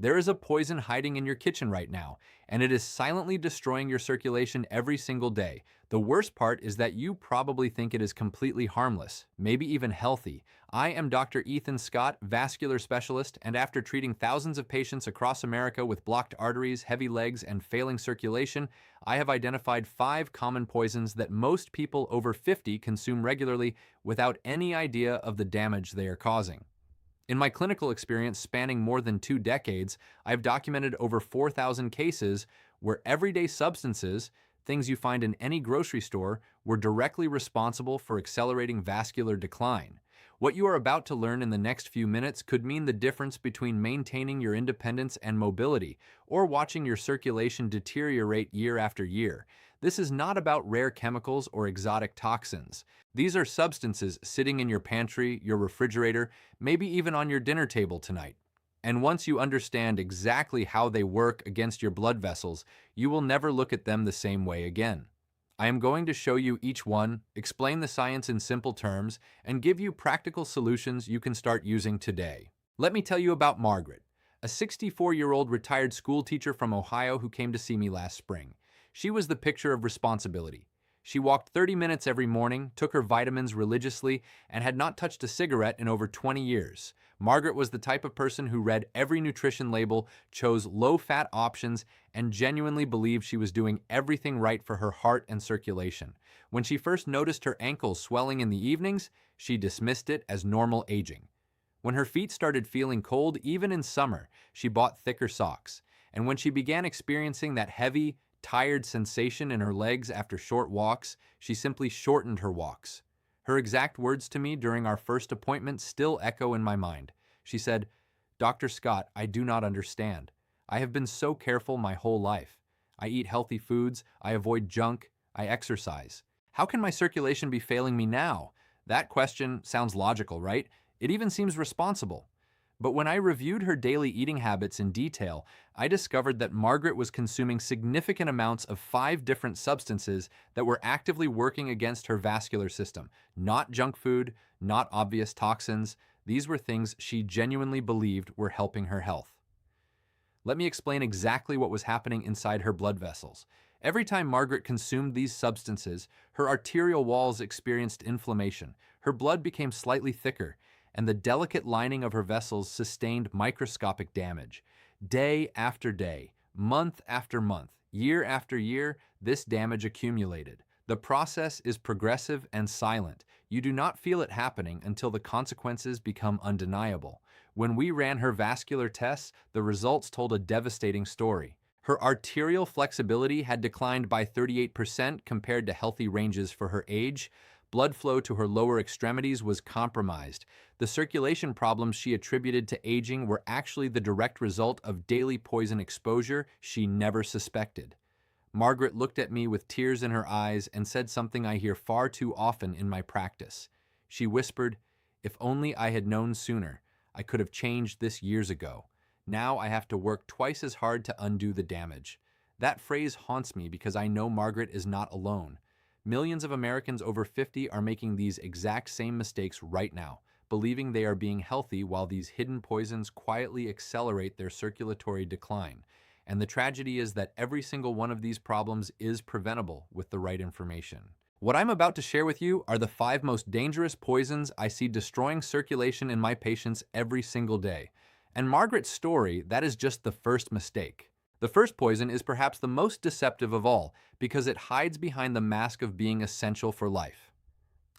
There is a poison hiding in your kitchen right now, and it is silently destroying your circulation every single day. The worst part is that you probably think it is completely harmless, maybe even healthy. I am Dr. Ethan Scott, vascular specialist, and after treating thousands of patients across America with blocked arteries, heavy legs, and failing circulation, I have identified 5 common poisons that most people over 50 consume regularly without any idea of the damage they are causing. In my clinical experience spanning more than 2 decades, I have documented over 4,000 cases where everyday substances, things you find in any grocery store, were directly responsible for accelerating vascular decline. What you are about to learn in the next few minutes could mean the difference between maintaining your independence and mobility or watching your circulation deteriorate year after year. This is not about rare chemicals or exotic toxins. These are substances sitting in your pantry, your refrigerator, maybe even on your dinner table tonight. And once you understand exactly how they work against your blood vessels, you will never look at them the same way again. I am going to show you each one, explain the science in simple terms, and give you practical solutions you can start using today. Let me tell you about Margaret, a 64-year-old retired school teacher from Ohio who came to see me last spring. She was the picture of responsibility. She walked 30 minutes every morning, took her vitamins religiously, and had not touched a cigarette in over 20 years. Margaret was the type of person who read every nutrition label, chose low-fat options, and genuinely believed she was doing everything right for her heart and circulation. When she first noticed her ankles swelling in the evenings, she dismissed it as normal aging. When her feet started feeling cold, even in summer, she bought thicker socks. And when she began experiencing that heavy, tired sensation in her legs after short walks, she simply shortened her walks. Her exact words to me during our first appointment still echo in my mind. She said, "Dr. Scott, I do not understand. I have been so careful my whole life. I eat healthy foods, I avoid junk, I exercise. How can my circulation be failing me now?" That question sounds logical, right? It even seems responsible. But when I reviewed her daily eating habits in detail, I discovered that Margaret was consuming significant amounts of 5 different substances that were actively working against her vascular system. Not junk food, not obvious toxins. These were things she genuinely believed were helping her health. Let me explain exactly what was happening inside her blood vessels. Every time Margaret consumed these substances, her arterial walls experienced inflammation. Her blood became slightly thicker, and the delicate lining of her vessels sustained microscopic damage. Day after day, month after month, year after year, this damage accumulated. The process is progressive and silent. You do not feel it happening until the consequences become undeniable. When we ran her vascular tests, the results told a devastating story. Her arterial flexibility had declined by 38% compared to healthy ranges for her age. Blood flow to her lower extremities was compromised. The circulation problems she attributed to aging were actually the direct result of daily poison exposure she never suspected. Margaret looked at me with tears in her eyes and said something I hear far too often in my practice. She whispered, "If only I had known sooner, I could have changed this years ago. Now I have to work twice as hard to undo the damage." That phrase haunts me because I know Margaret is not alone. Millions of Americans over 50 are making these exact same mistakes right now, believing they are being healthy while these hidden poisons quietly accelerate their circulatory decline. And the tragedy is that every single one of these problems is preventable with the right information. What I'm about to share with you are the 5 most dangerous poisons I see destroying circulation in my patients every single day. And Margaret's story, that is just the first mistake. The first poison is perhaps the most deceptive of all because it hides behind the mask of being essential for life.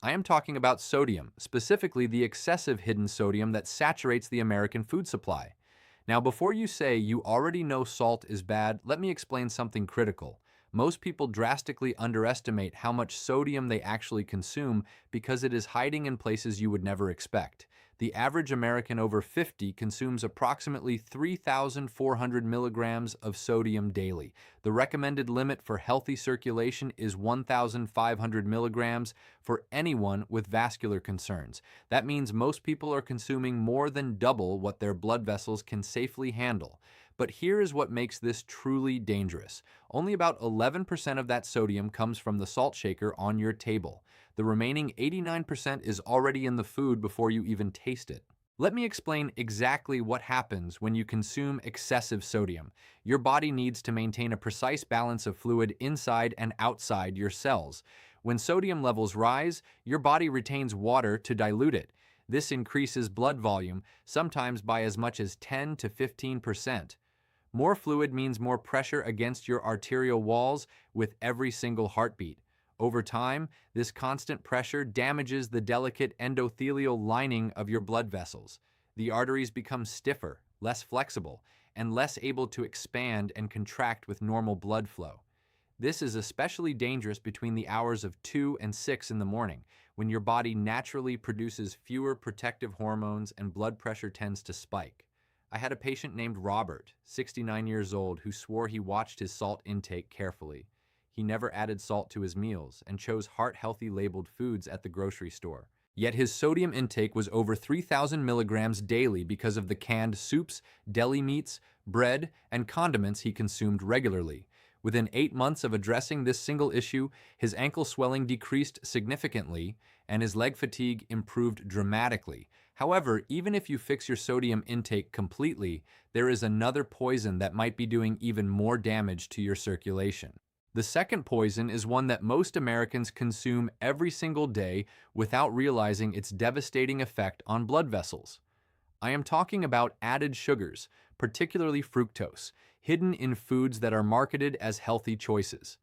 I am talking about sodium, specifically the excessive hidden sodium that saturates the American food supply. Now, before you say you already know salt is bad, let me explain something critical. Most people drastically underestimate how much sodium they actually consume because it is hiding in places you would never expect. The average American over 50 consumes approximately 3,400 milligrams of sodium daily. The recommended limit for healthy circulation is 1,500 milligrams for anyone with vascular concerns. That means most people are consuming more than double what their blood vessels can safely handle. But here is what makes this truly dangerous. Only about 11% of that sodium comes from the salt shaker on your table. The remaining 89% is already in the food before you even taste it. Let me explain exactly what happens when you consume excessive sodium. Your body needs to maintain a precise balance of fluid inside and outside your cells. When sodium levels rise, your body retains water to dilute it. This increases blood volume, sometimes by as much as 10 to 15%. More fluid means more pressure against your arterial walls with every single heartbeat. Over time, this constant pressure damages the delicate endothelial lining of your blood vessels. The arteries become stiffer, less flexible, and less able to expand and contract with normal blood flow. This is especially dangerous between the hours of 2 and 6 in the morning, when your body naturally produces fewer protective hormones and blood pressure tends to spike. I had a patient named Robert, 69 years old, who swore he watched his salt intake carefully. He never added salt to his meals and chose heart-healthy labeled foods at the grocery store. Yet his sodium intake was over 3,000 milligrams daily because of the canned soups, deli meats, bread, and condiments he consumed regularly. Within 8 months of addressing this single issue, his ankle swelling decreased significantly and his leg fatigue improved dramatically. However, even if you fix your sodium intake completely, there is another poison that might be doing even more damage to your circulation. The second poison is one that most Americans consume every single day without realizing its devastating effect on blood vessels. I am talking about added sugars, particularly fructose, hidden in foods that are marketed as healthy choices.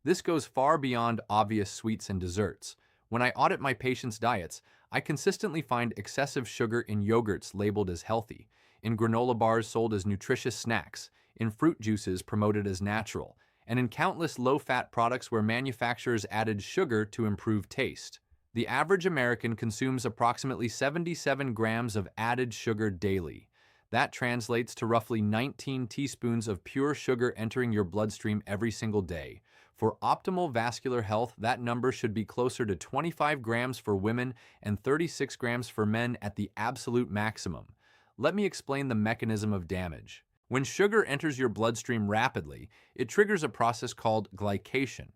This goes far beyond obvious sweets and desserts. When I audit my patients' diets, I consistently find excessive sugar in yogurts labeled as healthy, in granola bars sold as nutritious snacks, in fruit juices promoted as natural, and in countless low-fat products where manufacturers added sugar to improve taste. The average American consumes approximately 77 grams of added sugar daily. That translates to roughly 19 teaspoons of pure sugar entering your bloodstream every single day. For optimal vascular health, that number should be closer to 25 grams for women and 36 grams for men at the absolute maximum. Let me explain the mechanism of damage. When sugar enters your bloodstream rapidly, it triggers a process called glycation.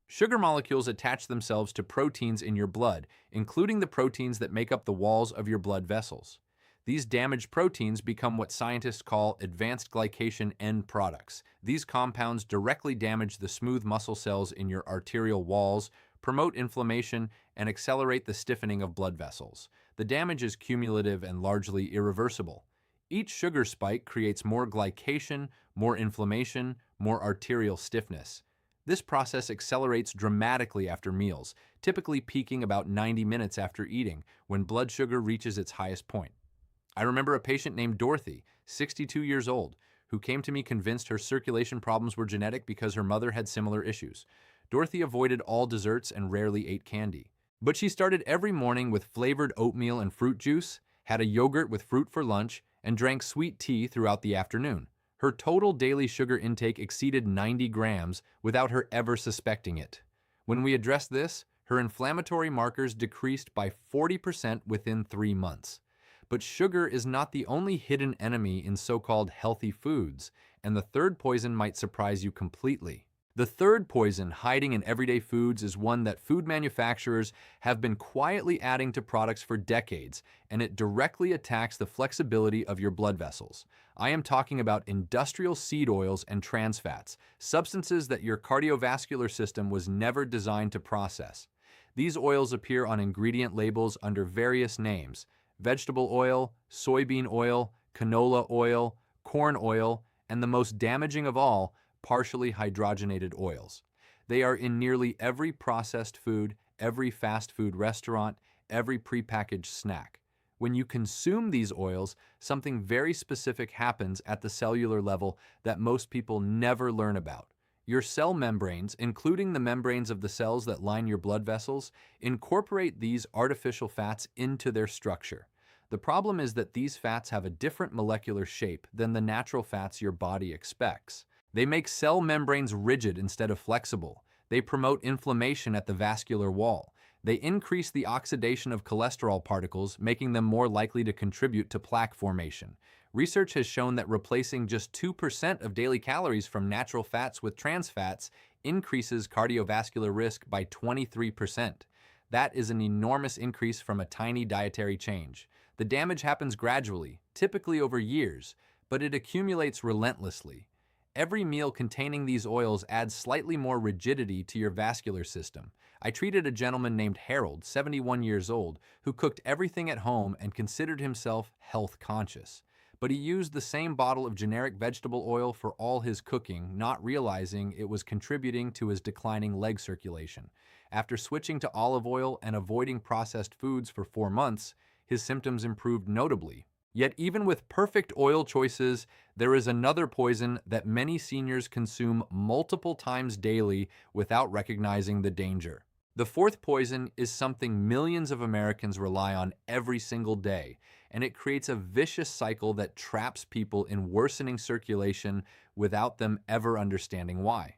Sugar molecules attach themselves to proteins in your blood, including the proteins that make up the walls of your blood vessels. These damaged proteins become what scientists call advanced glycation end products. These compounds directly damage the smooth muscle cells in your arterial walls, promote inflammation, and accelerate the stiffening of blood vessels. The damage is cumulative and largely irreversible. Each sugar spike creates more glycation, more inflammation, more arterial stiffness. This process accelerates dramatically after meals, typically peaking about 90 minutes after eating, when blood sugar reaches its highest point. I remember a patient named Dorothy, 62 years old, who came to me convinced her circulation problems were genetic because her mother had similar issues. Dorothy avoided all desserts and rarely ate candy. But she started every morning with flavored oatmeal and fruit juice, had a yogurt with fruit for lunch, and drank sweet tea throughout the afternoon. Her total daily sugar intake exceeded 90 grams without her ever suspecting it. When we addressed this, her inflammatory markers decreased by 40% within 3 months. But sugar is not the only hidden enemy in so-called healthy foods, and the third poison might surprise you completely. The third poison hiding in everyday foods is one that food manufacturers have been quietly adding to products for decades, and it directly attacks the flexibility of your blood vessels. I am talking about industrial seed oils and trans fats, substances that your cardiovascular system was never designed to process. These oils appear on ingredient labels under various names: vegetable oil, soybean oil, canola oil, corn oil, and the most damaging of all, partially hydrogenated oils. They are in nearly every processed food, every fast food restaurant, every prepackaged snack. When you consume these oils, something very specific happens at the cellular level that most people never learn about. Your cell membranes, including the membranes of the cells that line your blood vessels, incorporate these artificial fats into their structure. The problem is that these fats have a different molecular shape than the natural fats your body expects. They make cell membranes rigid instead of flexible. They promote inflammation at the vascular wall. They increase the oxidation of cholesterol particles, making them more likely to contribute to plaque formation. Research has shown that replacing just 2% of daily calories from natural fats with trans fats increases cardiovascular risk by 23%. That is an enormous increase from a tiny dietary change. The damage happens gradually, typically over years, but it accumulates relentlessly. Every meal containing these oils adds slightly more rigidity to your vascular system. I treated a gentleman named Harold, 71 years old, who cooked everything at home and considered himself health conscious. But he used the same bottle of generic vegetable oil for all his cooking, not realizing it was contributing to his declining leg circulation. After switching to olive oil and avoiding processed foods for 4 months, his symptoms improved notably. Yet even with perfect oil choices, there is another poison that many seniors consume multiple times daily without recognizing the danger. The fourth poison is something millions of Americans rely on every single day, and it creates a vicious cycle that traps people in worsening circulation without them ever understanding why.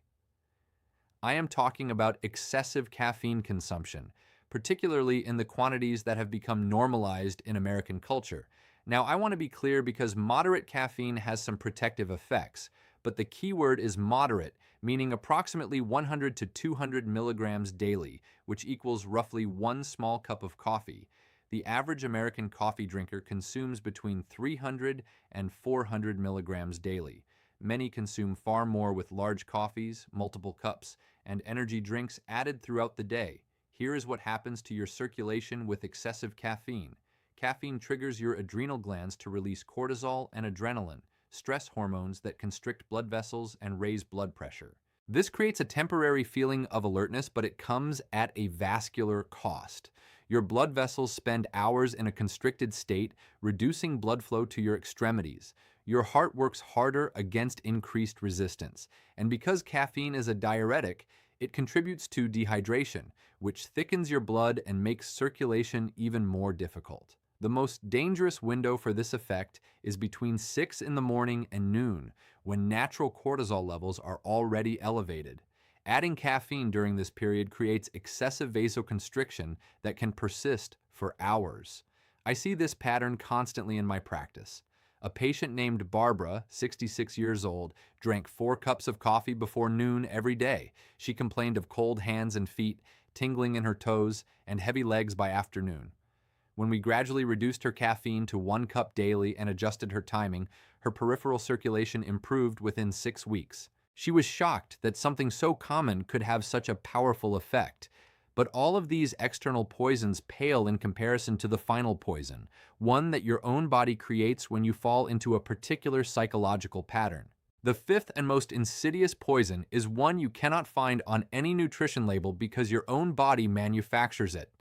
I am talking about excessive caffeine consumption, particularly in the quantities that have become normalized in American culture. Now, I want to be clear because moderate caffeine has some protective effects, but the key word is moderate, meaning approximately 100 to 200 milligrams daily, which equals roughly 1 small cup of coffee. The average American coffee drinker consumes between 300 and 400 milligrams daily. Many consume far more with large coffees, multiple cups, and energy drinks added throughout the day. Here is what happens to your circulation with excessive caffeine. Caffeine triggers your adrenal glands to release cortisol and adrenaline, stress hormones that constrict blood vessels and raise blood pressure. This creates a temporary feeling of alertness, but it comes at a vascular cost. Your blood vessels spend hours in a constricted state, reducing blood flow to your extremities. Your heart works harder against increased resistance. And because caffeine is a diuretic, it contributes to dehydration, which thickens your blood and makes circulation even more difficult. The most dangerous window for this effect is between 6 in the morning and noon, when natural cortisol levels are already elevated. Adding caffeine during this period creates excessive vasoconstriction that can persist for hours. I see this pattern constantly in my practice. A patient named Barbara, 66 years old, drank 4 cups of coffee before noon every day. She complained of cold hands and feet, tingling in her toes, and heavy legs by afternoon. When we gradually reduced her caffeine to 1 cup daily and adjusted her timing, her peripheral circulation improved within 6 weeks. She was shocked that something so common could have such a powerful effect. But all of these external poisons pale in comparison to the final poison, one that your own body creates when you fall into a particular psychological pattern. The fifth and most insidious poison is one you cannot find on any nutrition label because your own body manufactures it.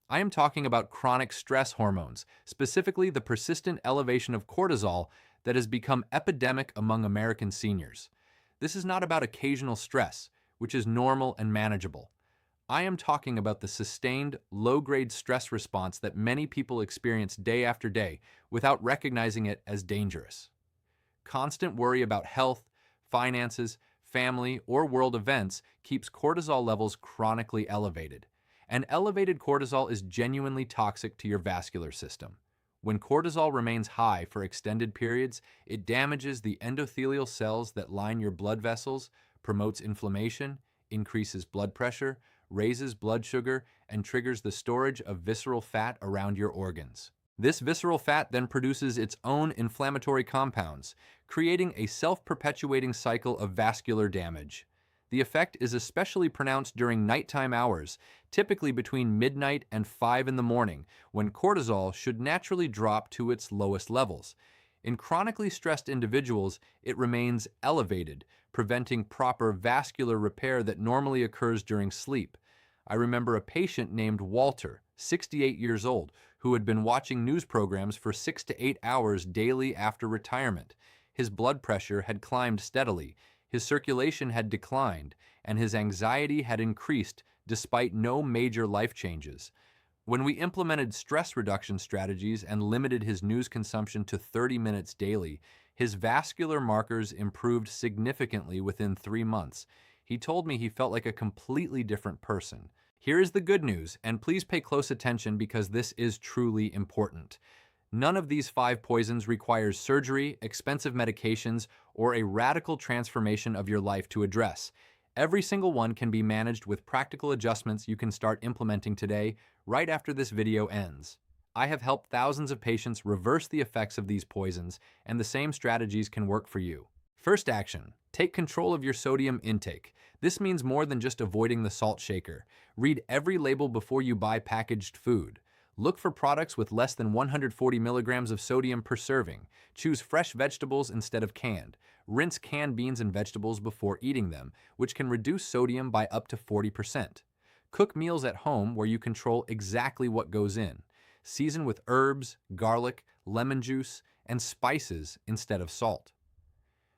I am talking about chronic stress hormones, specifically the persistent elevation of cortisol that has become epidemic among American seniors. This is not about occasional stress, which is normal and manageable. I am talking about the sustained, low-grade stress response that many people experience day after day without recognizing it as dangerous. Constant worry about health, finances, family, or world events keeps cortisol levels chronically elevated. And elevated cortisol is genuinely toxic to your vascular system. When cortisol remains high for extended periods, it damages the endothelial cells that line your blood vessels, promotes inflammation, increases blood pressure, raises blood sugar, and triggers the storage of visceral fat around your organs. This visceral fat then produces its own inflammatory compounds, creating a self-perpetuating cycle of vascular damage. The effect is especially pronounced during nighttime hours, typically between midnight and 5 in the morning, when cortisol should naturally drop to its lowest levels. In chronically stressed individuals, it remains elevated, preventing proper vascular repair that normally occurs during sleep. I remember a patient named Walter, 68 years old, who had been watching news programs for 6 to 8 hours daily after retirement. His blood pressure had climbed steadily, his circulation had declined, and his anxiety had increased despite no major life changes. When we implemented stress reduction strategies and limited his news consumption to 30 minutes daily, his vascular markers improved significantly within 3 months. He told me he felt like a completely different person. Here is the good news, and please pay close attention because this is truly important. None of these 5 poisons requires surgery, expensive medications, or a radical transformation of your life to address. Every single one can be managed with practical adjustments you can start implementing today, right after this video ends. I have helped thousands of patients reverse the effects of these poisons, and the same strategies can work for you. First action, take control of your sodium intake. This means more than just avoiding the salt shaker. Read every label before you buy packaged food. Look for products with less than 140 milligrams of sodium per serving. Choose fresh vegetables instead of canned. Rinse canned beans and vegetables before eating them, which can reduce sodium by up to 40%. Cook meals at home where you control exactly what goes in. Season with herbs, garlic, lemon juice, and spices instead of salt.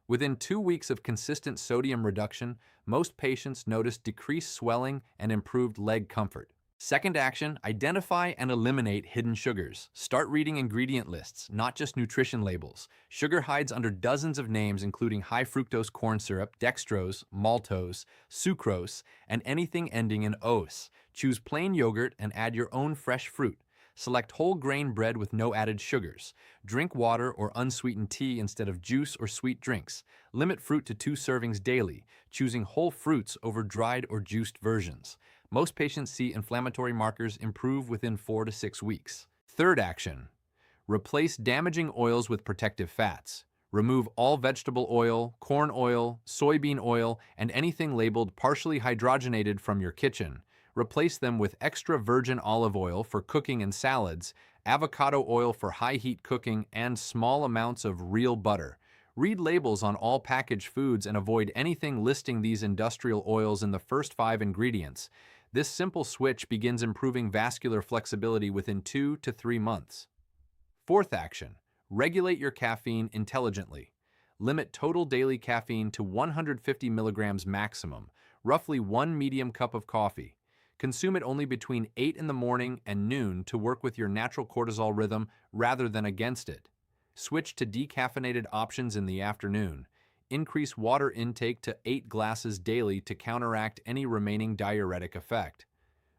Within 2 weeks of consistent sodium reduction, most patients notice decreased swelling and improved leg comfort. Second action, identify and eliminate hidden sugars. Start reading ingredient lists, not just nutrition labels. Sugar hides under dozens of names including high fructose corn syrup, dextrose, maltose, sucrose, and anything ending in ose. Choose plain yogurt and add your own fresh fruit. Select whole grain bread with no added sugars. Drink water or unsweetened tea instead of juice or sweet drinks. Limit fruit to 2 servings daily, choosing whole fruits over dried or juiced versions. Most patients see inflammatory markers improve within 4 to 6 weeks. Third action, replace damaging oils with protective fats. Remove all vegetable oil, corn oil, soybean oil, and anything labeled partially hydrogenated from your kitchen. Replace them with extra virgin olive oil for cooking and salads, avocado oil for high-heat cooking, and small amounts of real butter. Read labels on all packaged foods and avoid anything listing these industrial oils in the first 5 ingredients. This simple switch begins improving vascular flexibility within 2 to 3 months. Fourth action, regulate your caffeine intelligently. Limit total daily caffeine to 150 milligrams maximum, roughly 1 medium cup of coffee. Consume it only between 8 in the morning and noon to work with your natural cortisol rhythm rather than against it. Switch to decaffeinated options in the afternoon. Increase water intake to 8 glasses daily to counteract any remaining diuretic effect.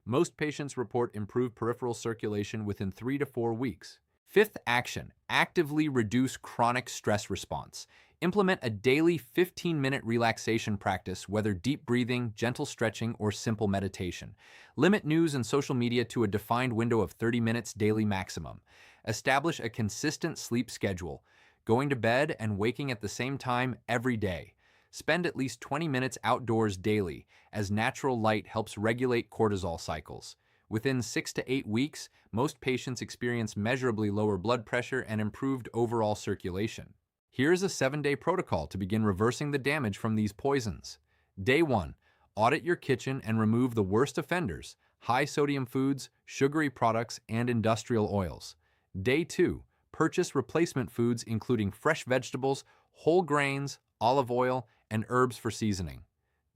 Most patients report improved peripheral circulation within 3 to 4 weeks. Fifth action, actively reduce chronic stress response. Implement a daily 15-minute relaxation practice, whether deep breathing, gentle stretching, or simple meditation. Limit news and social media to a defined window of 30 minutes daily maximum. Establish a consistent sleep schedule, going to bed and waking at the same time every day. Spend at least 20 minutes outdoors daily, as natural light helps regulate cortisol cycles. Within 6 to 8 weeks, most patients experience measurably lower blood pressure and improved overall circulation. Here's a 7-day protocol to begin reversing the damage from these poisons. Day 1. Audit your kitchen and remove the worst offenders: high-sodium foods, sugary products, and industrial oils. Day 2. Purchase replacement foods including fresh vegetables, whole grains, olive oil, and herbs for seasoning.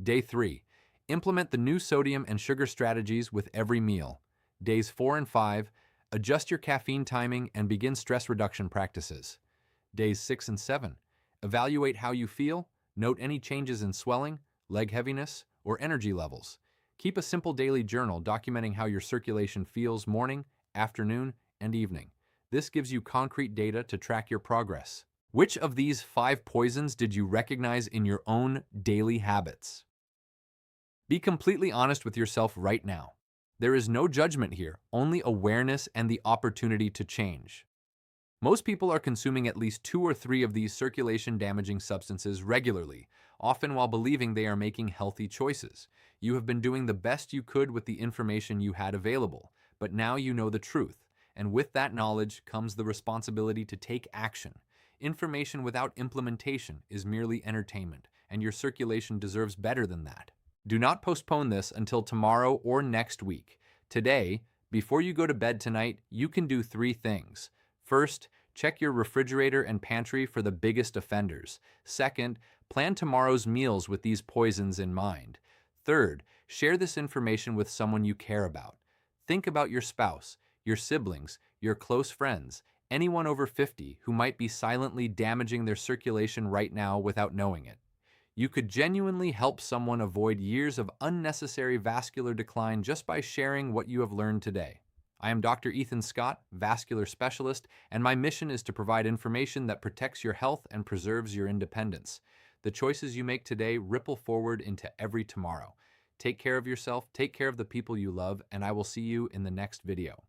Day 3. Implement the new sodium and sugar strategies with every meal. Days 4 and 5. Adjust your caffeine timing and begin stress reduction practices. Days 6 and 7. Evaluate how you feel, note any changes in swelling, leg heaviness, or energy levels. Keep a simple daily journal documenting how your circulation feels morning, afternoon, and evening. This gives you concrete data to track your progress. Which of these 5 poisons did you recognize in your own daily habits? Be completely honest with yourself right now. There is no judgment here, only awareness and the opportunity to change. Most people are consuming at least 2 or 3 of these circulation-damaging substances regularly, often while believing they are making healthy choices. You have been doing the best you could with the information you had available, but now you know the truth, and with that knowledge comes the responsibility to take action. Information without implementation is merely entertainment, and your circulation deserves better than that. Do not postpone this until tomorrow or next week. Today, before you go to bed tonight, you can do 3 things. First, check your refrigerator and pantry for the biggest offenders. Second, plan tomorrow's meals with these poisons in mind. Third, share this information with someone you care about. Think about your spouse, your siblings, your close friends, anyone over 50 who might be silently damaging their circulation right now without knowing it. You could genuinely help someone avoid years of unnecessary vascular decline just by sharing what you have learned today. I am Dr. Ethan Scott, vascular specialist, and my mission is to provide information that protects your health and preserves your independence. The choices you make today ripple forward into every tomorrow. Take care of yourself, take care of the people you love, and I will see you in the next video.